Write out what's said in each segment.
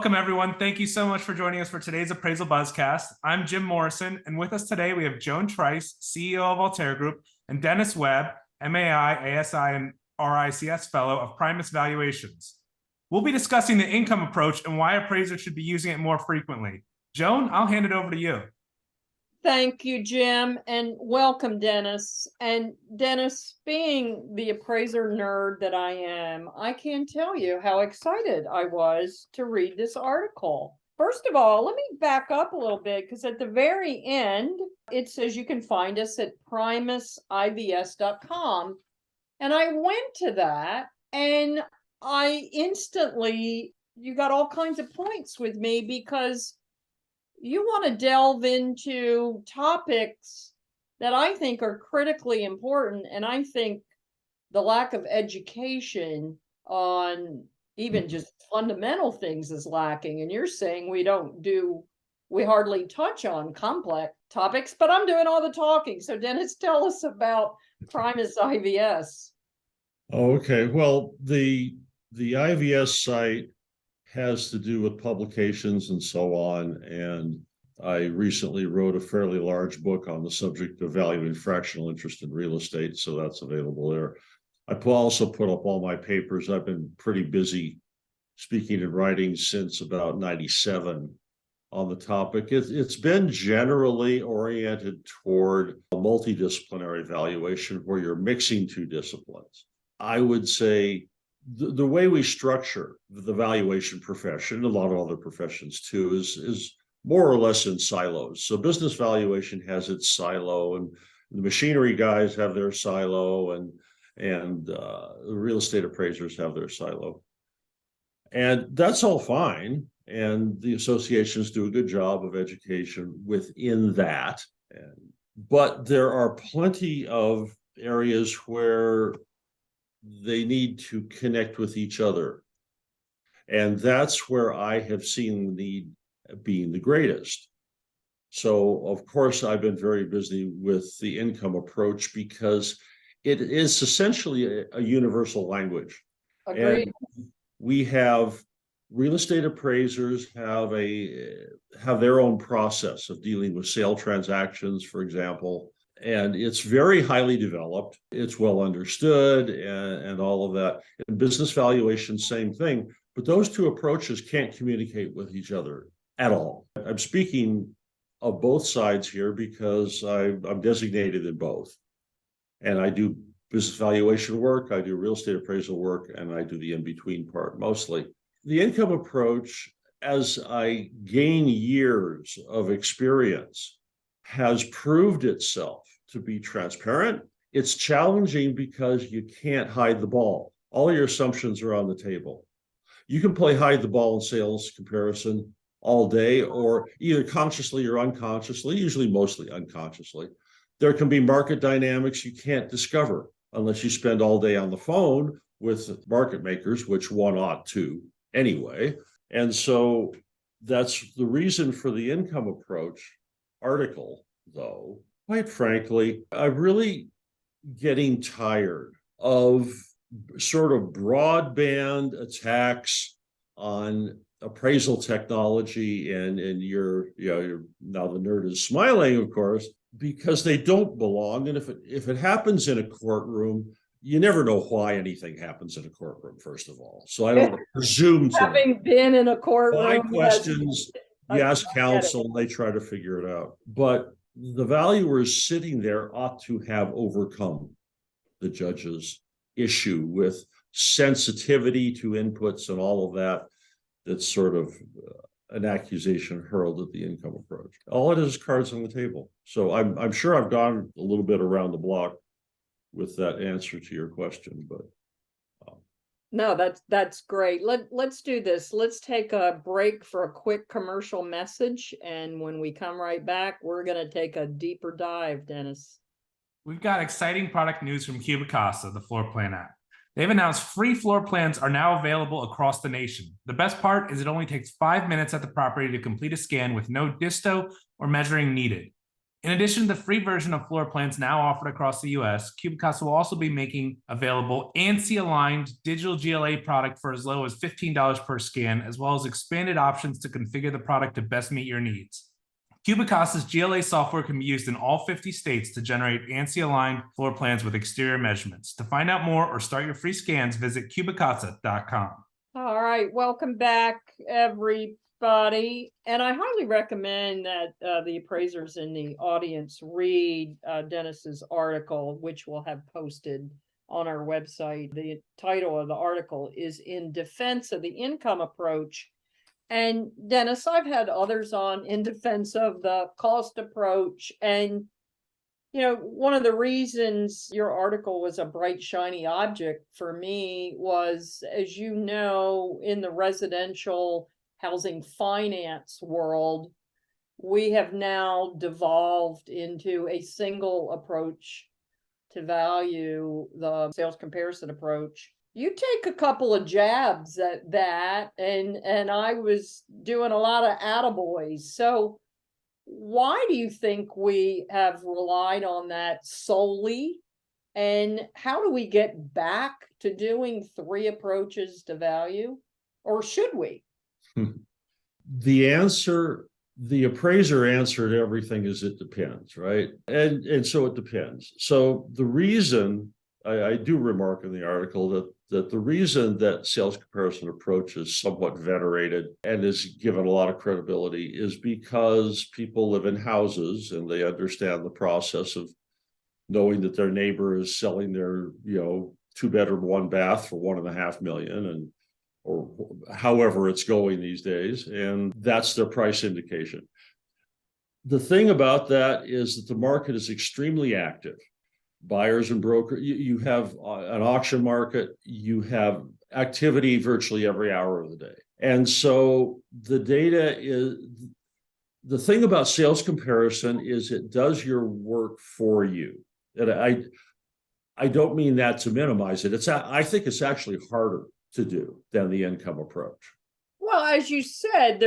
Welcome, everyone. Thank you so much for joining us for today's Appraisal Buzzcast. I'm Jim Morrison, and with us today, we have Joan Trice, CEO of Altair Group, and Dennis Webb, MAI, ASI, and RICS Fellow of Primus Valuations. We'll be discussing the income approach and why appraisers should be using it more frequently. Joan, I'll hand it over to you. Thank you, Jim, and welcome, Dennis. And Dennis, being the appraiser nerd that I am, I can tell you how excited I was to read this article. First of all, let me back up a little bit because at the very end, it says you can find us at primusivs.com. And I went to that and I instantly, you got all kinds of points with me because you want to delve into topics that I think are critically important. And I think the lack of education on even just fundamental things is lacking. And you're saying we hardly touch on complex topics, but I'm doing all the talking. So Dennis, tell us about Primus IVS. Okay, well, the IVS site has to do with publications and so on. And I recently wrote a fairly large book on the subject of valuing fractional interest in real estate. So that's available there. I also put up all my papers. I've been pretty busy speaking and writing since about 97 on the topic. It's been generally oriented toward a multidisciplinary valuation where you're mixing two disciplines. I would say the way we structure the valuation profession, a lot of other professions too, is more or less in silos. So business valuation has its silo, and the machinery guys have their silo, and the real estate appraisers have their silo. And that's all fine. And the associations do a good job of education within that. But there are plenty of areas where they need to connect with each other. And that's where I have seen the need being the greatest. So, of course, I've been very busy with the income approach because it is essentially a universal language. Agreed. And we have real estate appraisers have their own process of dealing with sale transactions, for example. And it's very highly developed. It's well understood and all of that. In business valuation, same thing. But those two approaches can't communicate with each other at all. I'm speaking of both sides here because I'm designated in both. And I do business valuation work, I do real estate appraisal work, and I do the in-between part mostly. The income approach, as I gain years of experience, has proved itself to be transparent. It's challenging because you can't hide the ball. All your assumptions are on the table. You can play hide the ball in sales comparison all day, or either consciously or unconsciously, usually mostly unconsciously. There can be market dynamics you can't discover unless you spend all day on the phone with market makers, which one ought to anyway. And so that's the reason for the income approach article, though. Quite frankly, I'm really getting tired of sort of broadband attacks on appraisal technology, and you're now the nerd is smiling, of course, because they don't belong. And if it happens in a courtroom, you never know why anything happens in a courtroom, first of all. So I don't presume to. Having been in a courtroom, my questions, you ask counsel, and they try to figure it out. But the valuers sitting there ought to have overcome the judge's issue with sensitivity to inputs and all of that. That's sort of an accusation hurled at the income approach. All it is cards on the table. So I'm sure I've gone a little bit around the block with that answer to your question, but no, that's great. Let's do this. Let's take a break for a quick commercial message, and when we come right back, we're going to take a deeper dive, Dennis. We've got exciting product news from Cubicasa, the floor plan app. They've announced free floor plans are now available across the nation. The best part is it only takes 5 minutes at the property to complete a scan with no disto or measuring needed. In addition to the free version of floor plans now offered across the US, Cubicasa will also be making available ANSI-aligned digital GLA product for as low as $15 per scan, as well as expanded options to configure the product to best meet your needs. Cubicasa's GLA software can be used in all 50 states to generate ANSI-aligned floor plans with exterior measurements. To find out more or start your free scans, visit cubicasa.com. All right, welcome back, everybody. And I highly recommend that the appraisers in the audience read Dennis's article, which we'll have posted on our website. The title of the article is "In Defense of the Income Approach." And Dennis, I've had others on in defense of the cost approach. And, one of the reasons your article was a bright, shiny object for me was, as you know, in the residential housing finance world, we have now devolved into a single approach to value, the sales comparison approach. You take a couple of jabs at that, and I was doing a lot of attaboys. So why do you think we have relied on that solely? And how do we get back to doing three approaches to value? Or should we? The appraiser answered everything is it depends, right? And so it depends. So the reason I do remark in the article that the reason that sales comparison approach is somewhat venerated and is given a lot of credibility is because people live in houses and they understand the process of knowing that their neighbor is selling their, 2-bedroom, 1-bath for $1.5 million, or however it's going these days, and that's their price indication. The thing about that is that the market is extremely active. Buyers and brokers, you have an auction market, you have activity virtually every hour of the day. And so the thing about sales comparison is it does your work for you. And I don't mean that to minimize it. I think it's actually harder to do than the income approach. Well, as you said,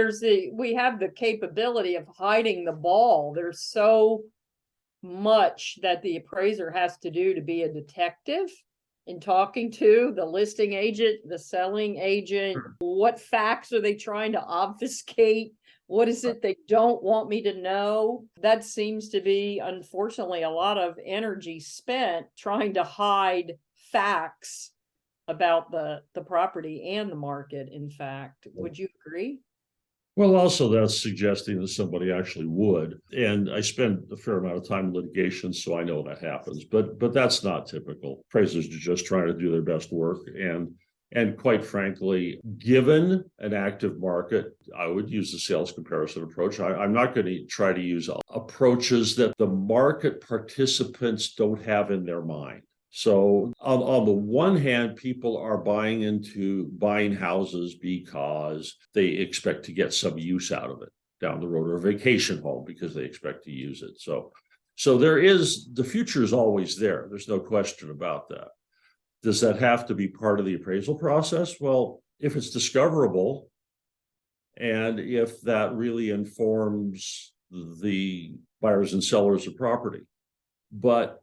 we have the capability of hiding the ball. There's so much that the appraiser has to do to be a detective in talking to the listing agent, the selling agent. Sure. What facts are they trying to obfuscate? What is it they don't want me to know? That seems to be, unfortunately, a lot of energy spent trying to hide facts about the property and the market, in fact. Would you agree? Well, also that's suggesting that somebody actually would. And I spend a fair amount of time in litigation, so I know that happens. But that's not typical. Appraisers are just trying to do their best work. And quite frankly, given an active market, I would use the sales comparison approach. I'm not going to try to use approaches that the market participants don't have in their mind. So on the one hand, people are buying houses because they expect to get some use out of it down the road, or a vacation home because they expect to use it. So the future is always there. There's no question about that. Does that have to be part of the appraisal process? Well, if it's discoverable and if that really informs the buyers and sellers of property. But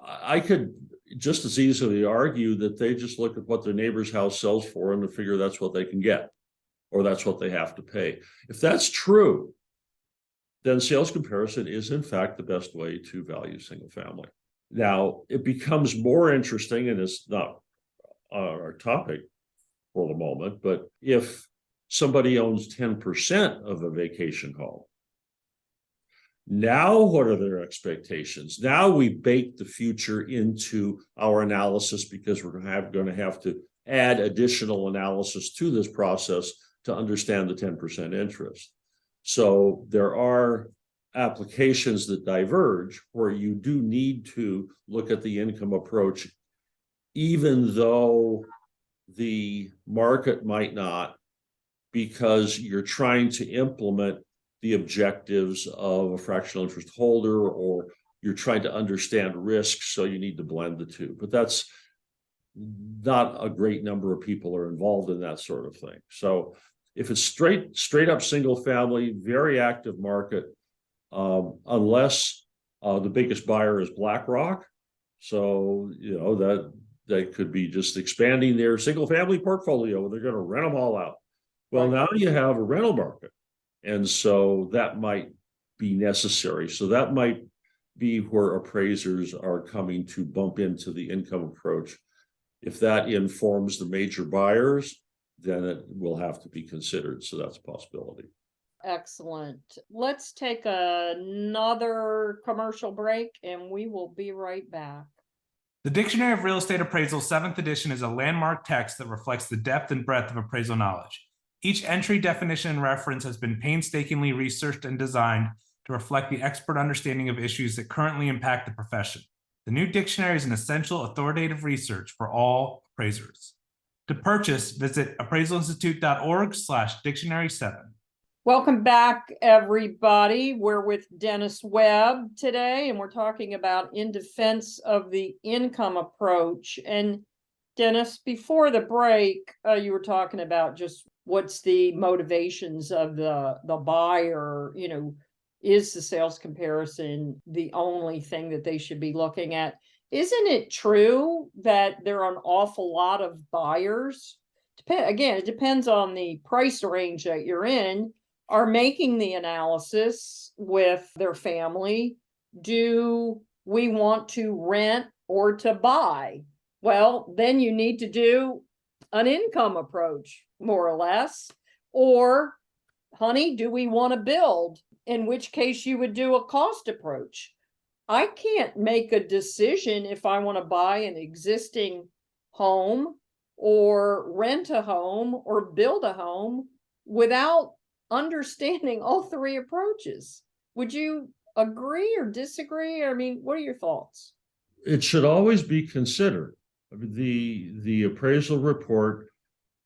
I could just as easily argue that they just look at what their neighbor's house sells for and to figure that's what they can get, or that's what they have to pay. If that's true, then sales comparison is in fact the best way to value single family. Now, it becomes more interesting, and it's not our topic for the moment, but if somebody owns 10% of a vacation home, now, what are their expectations? Now we bake the future into our analysis because we're going to have to add additional analysis to this process to understand the 10% interest. So there are applications that diverge where you do need to look at the income approach, even though the market might not, because you're trying to implement the objectives of a fractional interest holder, or you're trying to understand risk, so you need to blend the two. But that's not a great number of people are involved in that sort of thing. So if it's straight up single family, very active market, unless the biggest buyer is BlackRock. So, that could be just expanding their single family portfolio and they're going to rent them all out. Well, now you have a rental market. And so that might be necessary. So that might be where appraisers are coming to bump into the income approach. If that informs the major buyers, then it will have to be considered. So that's a possibility. Excellent. Let's take another commercial break and we will be right back. The Dictionary of Real Estate Appraisal 7th edition is a landmark text that reflects the depth and breadth of appraisal knowledge. Each entry, definition, and reference has been painstakingly researched and designed to reflect the expert understanding of issues that currently impact the profession. The new dictionary is an essential authoritative research for all appraisers. To purchase, visit appraisalinstitute.org/dictionary7. Welcome back, everybody. We're with Dennis Webb today, and we're talking about in defense of the income approach. And Dennis, before the break, you were talking about just what's the motivations of the buyer. Is the sales comparison the only thing that they should be looking at? Isn't it true that there are an awful lot of buyers? Again, it depends on the price range that you're in, are making the analysis with their family. Do we want to rent or to buy? Well, then you need to do an income approach, more or less. Or, honey, do we want to build? In which case you would do a cost approach. I can't make a decision if I want to buy an existing home or rent a home or build a home without understanding all three approaches. Would you agree or disagree? I mean, what are your thoughts? It should always be considered. The appraisal report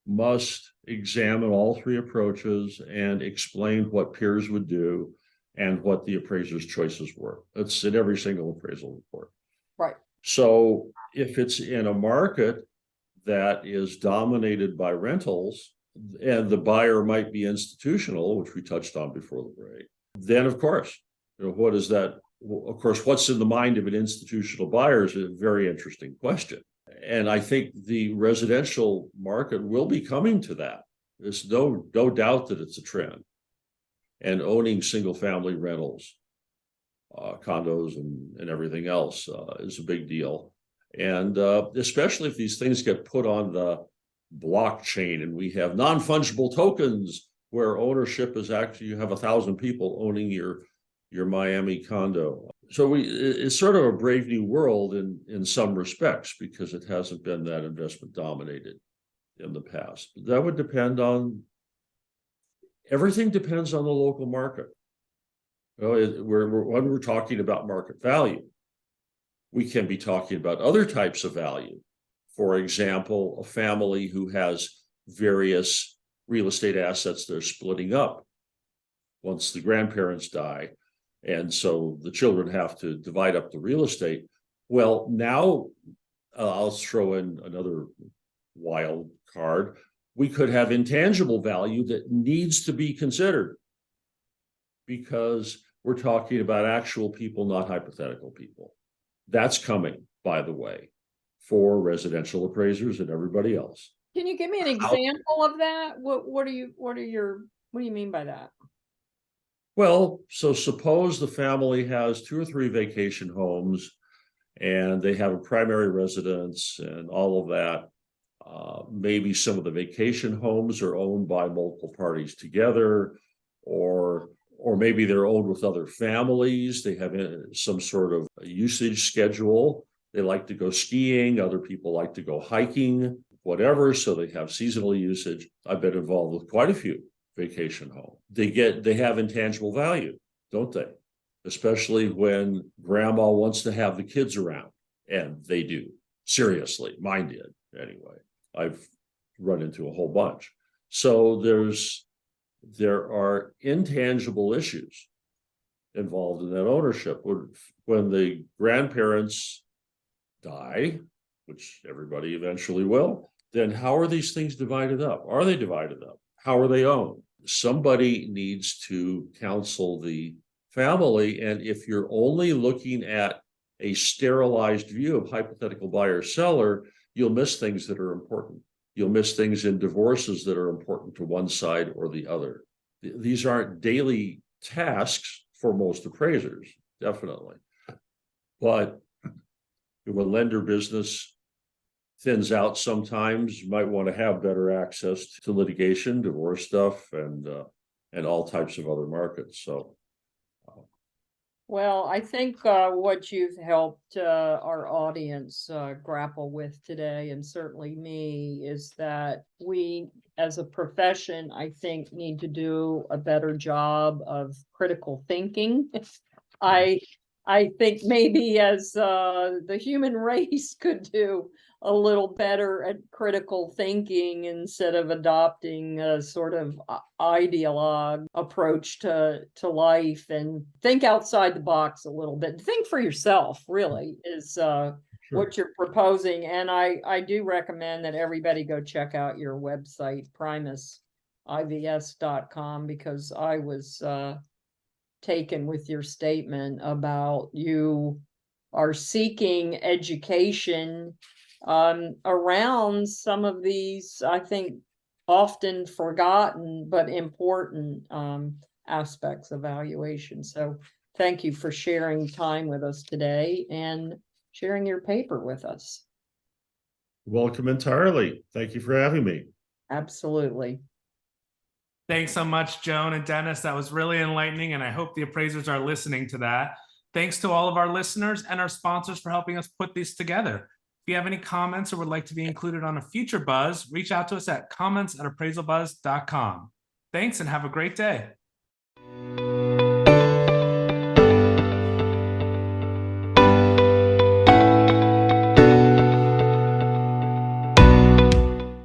must examine all three approaches and explain what peers would do and what the appraiser's choices were. That's in every single appraisal report. Right. So if it's in a market that is dominated by rentals and the buyer might be institutional, which we touched on before the break, then of course, what is that? Well, of course, what's in the mind of an institutional buyer is a very interesting question. And I think the residential market will be coming to that. There's no doubt that it's a trend. And owning single family rentals, condos and everything else is a big deal. And especially if these things get put on the blockchain and we have non-fungible tokens where ownership is actually, you have 1,000 people owning your Miami condo. So it's sort of a brave new world in some respects because it hasn't been that investment dominated in the past. But that would depend on, everything depends on the local market. When we're talking about market value, we can be talking about other types of value. For example, a family who has various real estate assets they're splitting up once the grandparents die. And so the children have to divide up the real estate. Well, now I'll throw in another wild card. We could have intangible value that needs to be considered because we're talking about actual people, not hypothetical people. That's coming, by the way, for residential appraisers and everybody else. Can you give me an example of that? What do you mean by that? Well, so suppose the family has 2 or 3 vacation homes and they have a primary residence and all of that. Maybe some of the vacation homes are owned by multiple parties together, or maybe they're owned with other families. They have some sort of usage schedule. They like to go skiing. Other people like to go hiking, whatever. So they have seasonal usage. I've been involved with quite a few vacation home. They have intangible value, don't they? Especially when grandma wants to have the kids around, and they do. Seriously, mine did anyway. I've run into a whole bunch. So there are intangible issues involved in that ownership. When the grandparents die, which everybody eventually will, then how are these things divided up? Are they divided up? How are they owned? Somebody needs to counsel the family. And if you're only looking at a sterilized view of hypothetical buyer seller, you'll miss things that are important. You'll miss things in divorces that are important to one side or the other. These aren't daily tasks for most appraisers, definitely. But when lender business thins out sometimes, you might want to have better access to litigation, divorce stuff, and all types of other markets. So Well, I think what you've helped our audience grapple with today, and certainly me, is that we as a profession, I think, need to do a better job of critical thinking. I think maybe as the human race could do a little better at critical thinking instead of adopting a sort of ideologue approach to life, and think outside the box a little bit. Think for yourself, really, is what you're proposing. And I do recommend that everybody go check out your website, primusivs.com, because I was taken with your statement about you are seeking education around some of these, I think, often forgotten but important aspects of valuation. So thank you for sharing time with us today and sharing your paper with us. welcome entirely. Thank you for having me. Absolutely. Thanks so much, Joan and Dennis. That was really enlightening, and I hope the appraisers are listening to that. Thanks to all of our listeners and our sponsors for helping us put these together. If you have any comments or would like to be included on a future Buzz, reach out to us at comments@appraisalbuzz.com. Thanks and have a great day.